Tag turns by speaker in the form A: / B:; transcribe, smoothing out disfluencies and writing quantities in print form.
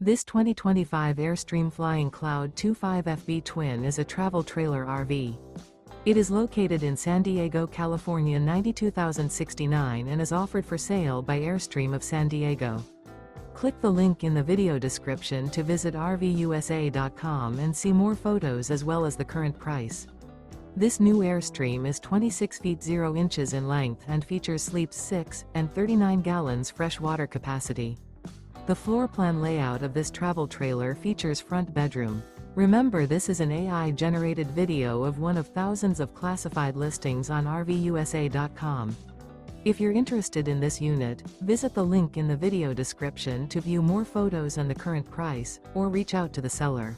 A: This 2025 Airstream Flying Cloud 25FB Twin is a travel trailer RV. It is located in San Diego, California 92069 and is offered for sale by Airstream of San Diego. Click the link in the video description to visit RVUSA.com and see more photos as well as the current price. This new Airstream is 26 feet 0 inches in length and features sleeps 6 and 39 gallons fresh water capacity. The floor plan layout of this travel trailer features front bedroom. Remember, this is an AI-generated video of one of thousands of classified listings on RVUSA.com. If you're interested in this unit, visit the link in the video description to view more photos and the current price, or reach out to the seller.